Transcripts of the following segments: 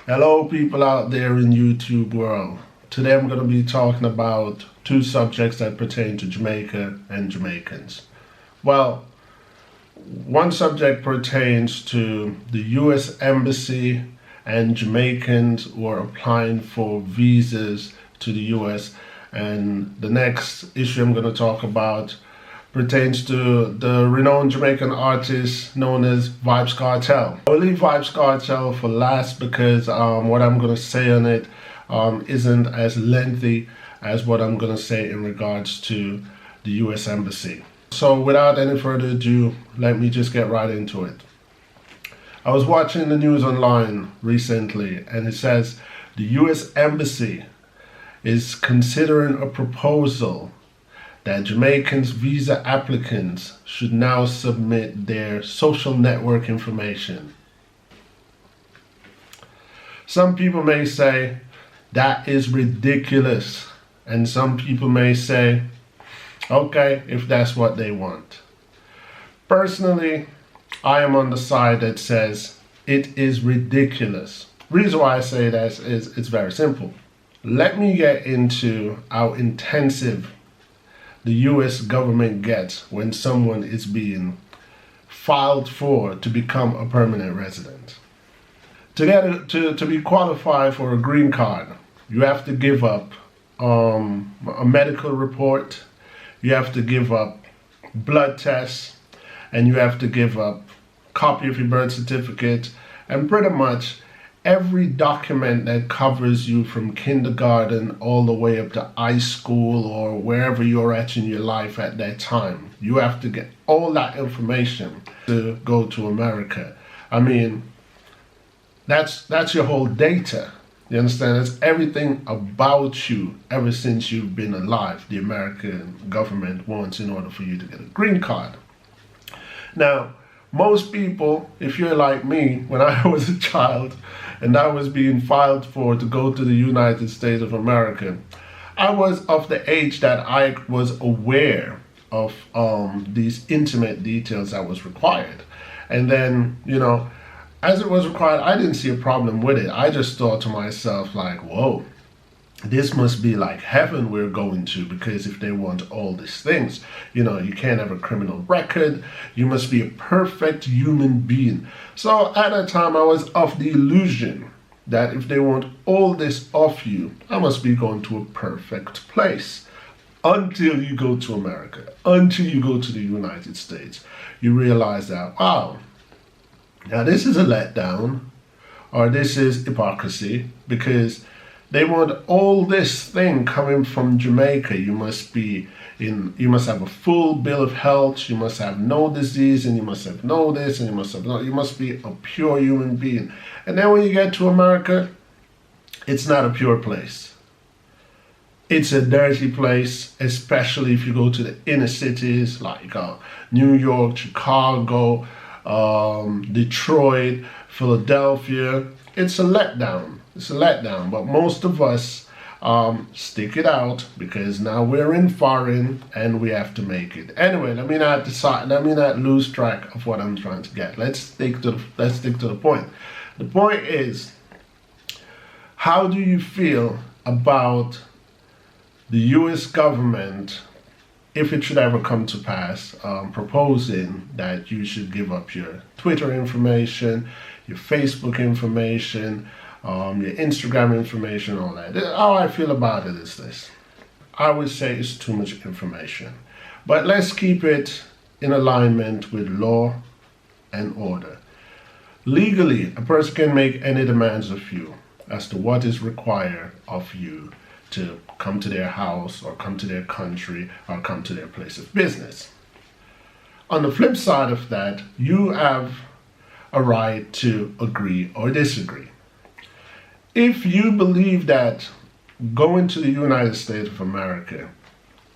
Hello people out there in YouTube world. Today I'm going to be talking about two subjects that pertain to Jamaica and Jamaicans. Well, one subject pertains to the US Embassy and Jamaicans who are applying for visas to the US, and the next issue I'm going to talk about pertains to the renowned Jamaican artist known as Vybz Kartel. I will leave Vybz Kartel for last because what I'm going to say on it isn't as lengthy as what I'm going to say in regards to the US Embassy. So without any further ado, let me just get right into it. I was watching the news online recently, and it says the US Embassy is considering a proposal that Jamaicans visa applicants should now submit their social network information. Some people may say that is ridiculous, and some people may say, okay, if that's what they want. Personally, I am on the side that says it is ridiculous. The reason why I say that is it's very simple. Let me get into how intensive the US government gets when someone is being filed for to become a permanent resident. To be qualified for a green card, you have to give up a medical report, you have to give up blood tests, and you have to give up a copy of your birth certificate, and pretty much every document that covers you from kindergarten all the way up to high school or wherever you're at in your life at that time. You have to get all that information to go to America. I mean, that's your whole data. You understand? That's everything about you ever since you've been alive. The American government wants in order for you to get a green card. Now, most people, if you're like me, when I was a child and I was being filed for to go to the United States of America, I was of the age that I was aware of these intimate details that was required. And then, as it was required, I didn't see a problem with it. I just thought to myself like, whoa, this must be like heaven we're going to, because if they want all these things, you can't have a criminal record, you must be a perfect human being. So at that time I was of the illusion that if they want all this off you, I must be going to a perfect place. Until you go to America, until you go to the United States, you realize that, wow, now this is a letdown, or this is hypocrisy, because they want all this thing coming from Jamaica. You must have a full bill of health, you must have no disease, and you must have no this, and you must be a pure human being. And then when you get to America, it's not a pure place. It's a dirty place, especially if you go to the inner cities like New York, Chicago, Detroit, Philadelphia. It's a letdown. It's a letdown, but most of us stick it out because now we're in foreign and we have to make it. Anyway, let me not lose track of what I'm trying to get. Let's stick to the point. The point is, how do you feel about the US government, if it should ever come to pass, proposing that you should give up your Twitter information, your Facebook information, your Instagram information, all that? How I feel about it is this. I would say it's too much information. But let's keep it in alignment with law and order. Legally, a person can make any demands of you as to what is required of you to come to their house or come to their country or come to their place of business. On the flip side of that, you have a right to agree or disagree. If you believe that going to the United States of America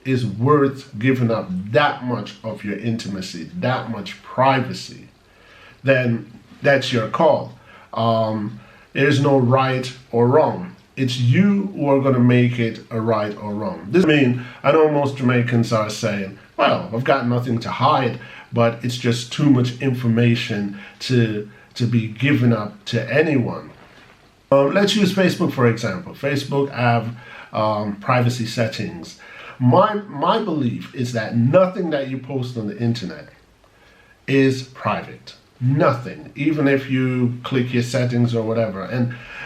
is worth giving up that much of your intimacy, that much privacy, then that's your call. There's no right or wrong. It's you who are going to make it a right or wrong. I know most Jamaicans are saying, well, I've got nothing to hide, but it's just too much information to be given up to anyone. Let's use Facebook for example. Facebook have privacy settings. My belief is that nothing that you post on the internet is private. Nothing, even if you click your settings or whatever.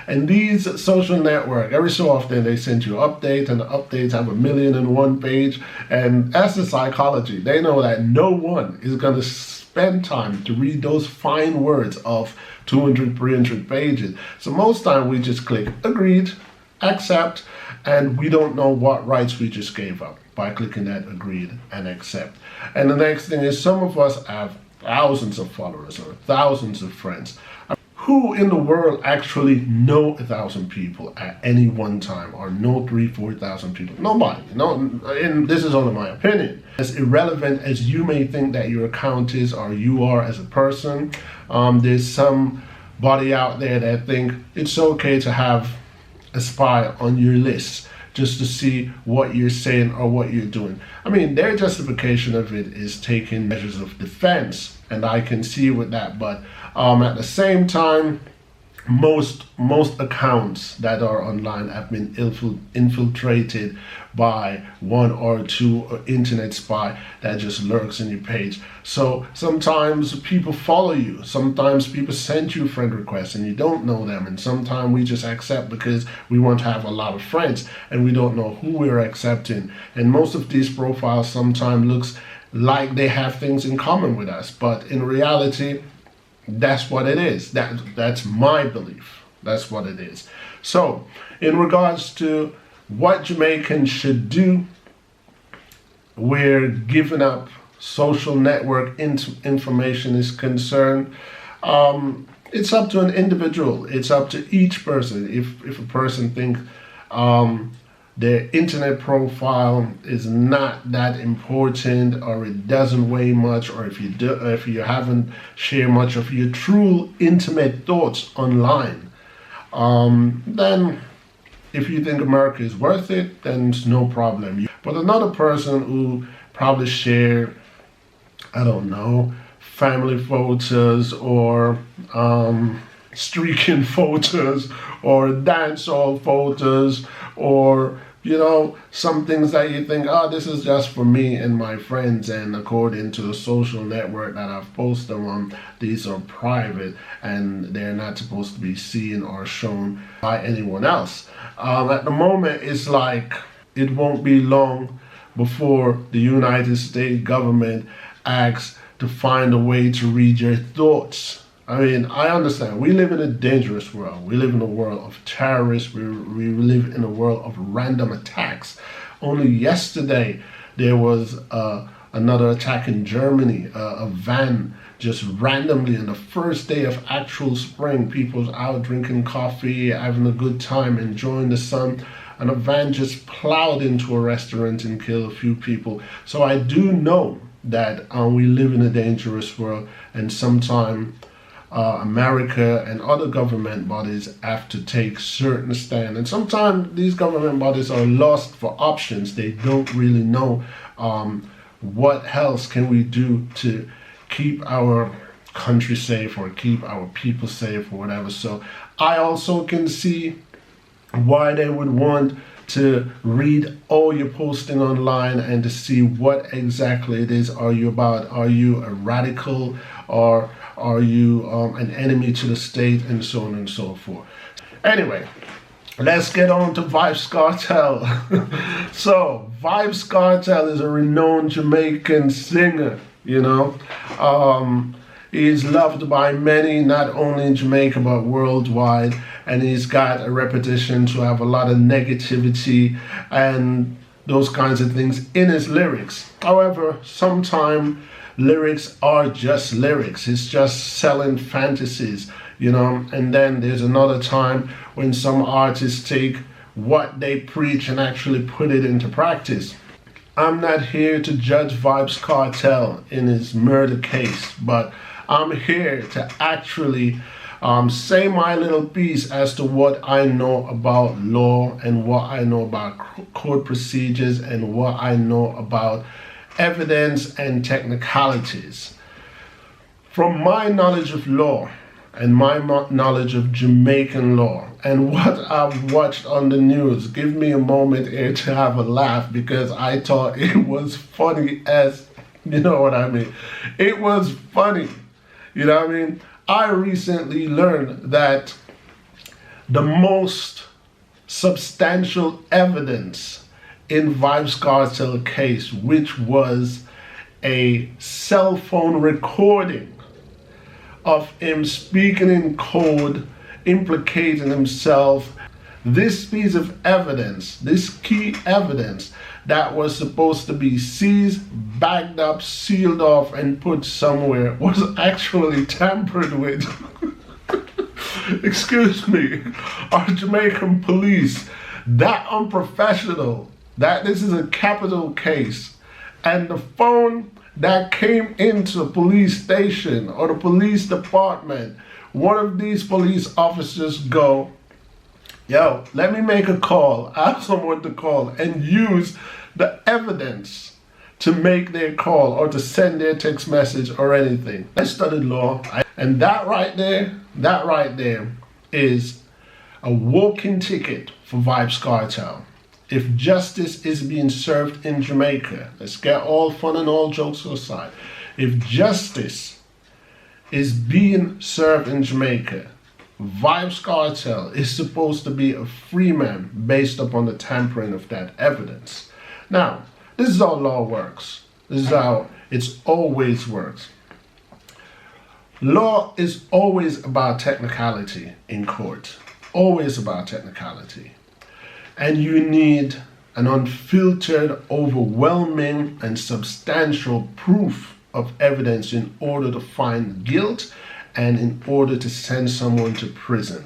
And these social network, every so often they send you an update, and the updates have 1,000,001 page. And as a psychology, they know that no one is going to spend time to read those fine words of 200, 300 pages. So most time we just click agreed, accept, and we don't know what rights we just gave up by clicking that agreed and accept. And the next thing is, some of us have thousands of followers or thousands of friends. Who in the world actually know 1,000 people at any one time, or know 3,000, 4,000 people? Nobody. No, and this is only my opinion. As irrelevant as you may think that your account is, or you are as a person, there's somebody out there that think it's okay to have a spy on your list just to see what you're saying or what you're doing. I mean, their justification of it is taking measures of defense, and I can see with that, but at the same time, most accounts that are online have been infiltrated by one or two internet spy that just lurks in your page. So sometimes people follow you, sometimes people send you friend requests and you don't know them, and sometimes we just accept because we want to have a lot of friends and we don't know who we're accepting. And most of these profiles sometimes looks like they have things in common with us, but in reality, that's what it is. That's my belief. That's what it is. So, in regards to what Jamaicans should do, where giving up social network information is concerned, it's up to an individual. It's up to each person. If a person thinks their internet profile is not that important, or it doesn't weigh much, or if you haven't shared much of your true intimate thoughts online, then if you think America is worth it, then it's no problem. But another person who probably share, I don't know, family photos or streaking photos or dancehall photos, or some things that you think, oh, this is just for me and my friends, and according to the social network that I've posted them on, these are private and they're not supposed to be seen or shown by anyone else. At the moment, it's like it won't be long before the United States government acts to find a way to read your thoughts. I mean, I understand. We live in a dangerous world. We live in a world of terrorists. We live in a world of random attacks. Only yesterday, there was another attack in Germany. A van just randomly, on the first day of actual spring, people's out drinking coffee, having a good time, enjoying the sun, and a van just plowed into a restaurant and killed a few people. So I do know that we live in a dangerous world, and sometimes America and other government bodies have to take certain stand, and sometimes these government bodies are lost for options. They don't really know what else can we do to keep our country safe or keep our people safe or whatever. So I also can see why they would want to read all your posting online and to see what exactly it is. Are you about? Are you a radical, or are you an enemy to the state, and so on and so forth. Anyway, let's get on to Vybz Kartel. So Vybz Kartel is a renowned Jamaican singer, He's loved by many, not only in Jamaica but worldwide, and he's got a reputation to have a lot of negativity and those kinds of things in his lyrics. However, sometimes lyrics are just lyrics. It's just selling fantasies, and then there's another time when some artists take what they preach and actually put it into practice. I'm not here to judge Vybz Kartel in his murder case, but I'm here to actually say my little piece as to what I know about law and what I know about court procedures and what I know about evidence and technicalities. From my knowledge of law, and my knowledge of Jamaican law and what I've watched on the news, give me a moment here to have a laugh, because I thought it was funny as, you know what I mean? It was funny, you know what I mean? I recently learned that the most substantial evidence in Vybz Kartel case, which was a cell phone recording of him speaking in code, implicating himself. This piece of evidence, this key evidence that was supposed to be seized, bagged up, sealed off, and put somewhere, was actually tampered with. Excuse me, our Jamaican police, that unprofessional, that this is a capital case, and the phone that came into the police station or the police department, one of these police officers go, yo, let me make a call, ask someone to call, and use the evidence to make their call or to send their text message or anything. I studied law, and that right there is a walking ticket for Vybz Kartel. If justice is being served in Jamaica, let's get all fun and all jokes aside. If justice is being served in Jamaica, Vybz Kartel is supposed to be a free man based upon the tampering of that evidence. Now, this is how law works. This is how it's always works. Law is always about technicality in court. Always about technicality. And you need an unfiltered, overwhelming, and substantial proof of evidence in order to find guilt and in order to send someone to prison.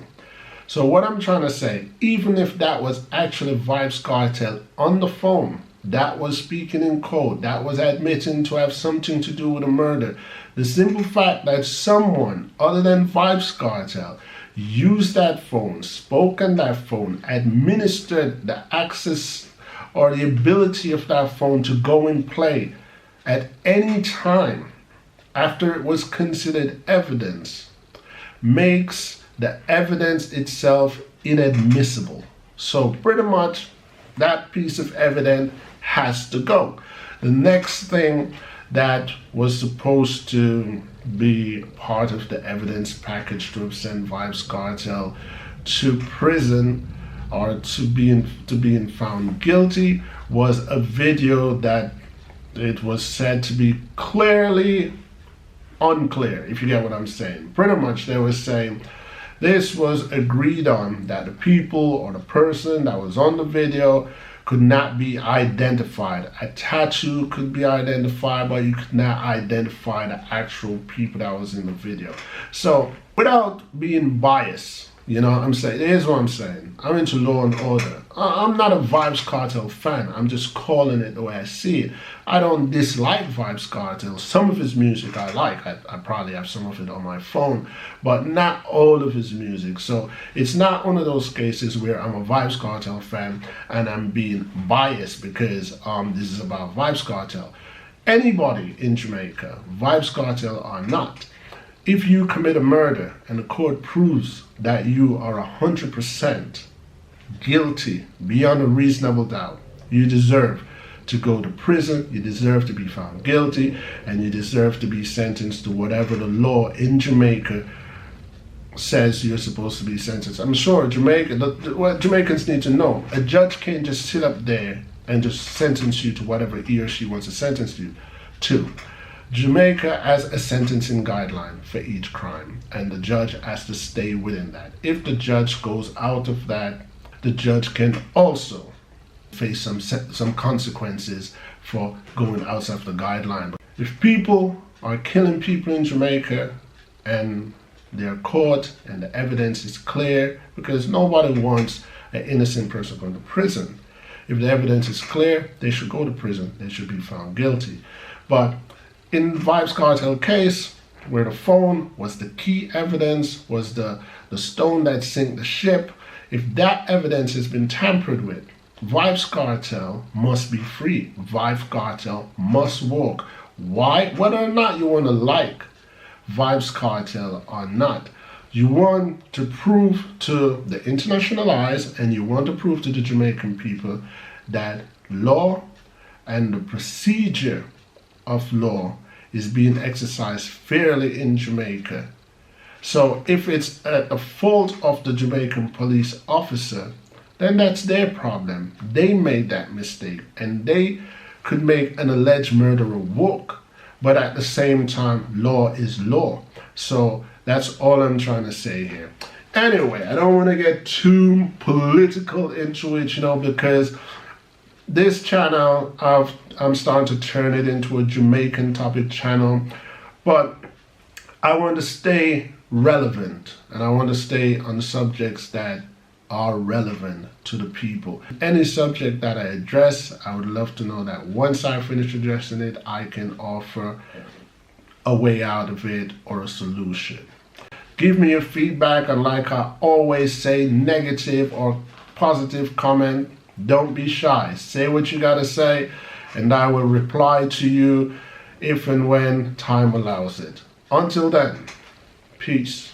So what I'm trying to say, even if that was actually Vybz Kartel on the phone, that was speaking in code, that was admitting to have something to do with a murder, the simple fact that someone other than Vybz Kartel used that phone, spoke on that phone, administered the access or the ability of that phone to go and play at any time after it was considered evidence, makes the evidence itself inadmissible. So pretty much that piece of evidence has to go. The next thing that was supposed to be part of the evidence package to have sent Vybz Kartel to prison or to being found guilty was a video that it was said to be clearly unclear, if you get what I'm saying. Pretty much they were saying this was agreed on, that the people or the person that was on the video could not be identified. A tattoo could be identified, but you could not identify the actual people that was in the video. So without being biased, you know what I'm saying? Here's what I'm saying. I'm into law and order. I'm not a Vybz Kartel fan. I'm just calling it the way I see it. I don't dislike Vybz Kartel. Some of his music I like. I probably have some of it on my phone, but not all of his music. So it's not one of those cases where I'm a Vybz Kartel fan and I'm being biased because this is about Vybz Kartel. Anybody in Jamaica, Vybz Kartel or not, if you commit a murder and the court proves that you are 100% guilty beyond a reasonable doubt, you deserve to go to prison, you deserve to be found guilty, and you deserve to be sentenced to whatever the law in Jamaica says you're supposed to be sentenced. I'm sure what Jamaicans need to know, a judge can't just sit up there and just sentence you to whatever he or she wants to sentence you to. Jamaica has a sentencing guideline for each crime, and the judge has to stay within that. If the judge goes out of that, the judge can also face some consequences for going outside of the guideline. But if people are killing people in Jamaica and they're caught and the evidence is clear, because nobody wants an innocent person going to prison. If the evidence is clear, they should go to prison. They should be found guilty. But in Vybz Kartel case, where the phone was the key evidence, was the stone that sank the ship, if that evidence has been tampered with, Vybz Kartel must be free. Vybz Kartel must walk. Why? Whether or not you want to like Vybz Kartel or not, You want to prove to the international eyes and you want to prove to the Jamaican people that law and the procedure of law is being exercised fairly in Jamaica. So if it's at the fault of the Jamaican police officer, then that's their problem. They made that mistake and they could make an alleged murderer walk, but at the same time, law is law. So that's all I'm trying to say here. Anyway, I don't want to get too political into it, because this channel, I'm starting to turn it into a Jamaican topic channel, but I want to stay relevant and I want to stay on subjects that are relevant to the people. Any subject that I address, I would love to know that once I finish addressing it, I can offer a way out of it or a solution. Give me your feedback, and like I always say, negative or positive comment, don't be shy. Say what you gotta say, and I will reply to you if and when time allows it. Until then, peace.